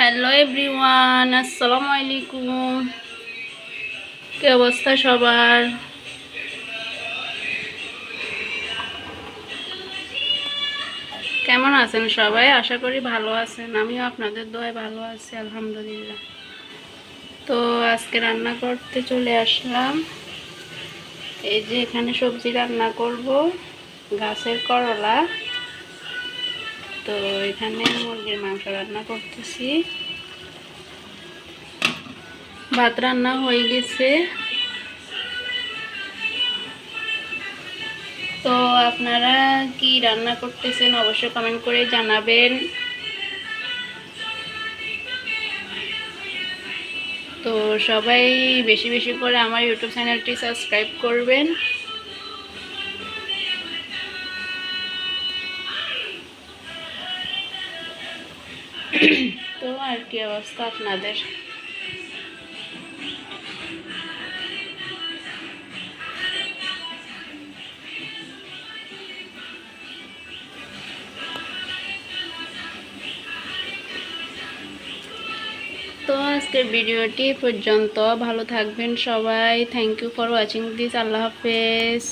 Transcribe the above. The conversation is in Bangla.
হ্যালো এভরিওয়ান, আসসালামু আলাইকুম। কি অবস্থা সবার? কেমন আছেন সবাই? আশা করি ভালো আছেন। আমিও আপনাদের দোয়ায় ভালো আছি, আলহামদুলিল্লাহ। তো আজকে রান্না করতে চলে আসলাম। এই যে এখানে সবজি রান্না করব, গাছের করলা। তো এখানে মুরগির মাংস রান্না করতেছি। ভাত রান্না হয়ে গেছে। তো আপনারা কি রান্না করতেছেন অবশ্যই কমেন্ট করে জানাবেন। তো সবাই বেশি বেশি করে আমার ইউটিউব চ্যানেলটি সাবস্ক্রাইব করবেন। তো আর কি অবস্থা আপনাদের? তো আজকের ভিডিওটি পর্যন্ত, ভালো থাকবেন সবাই। Thank you for watching this. আল্লাহ হাফেজ।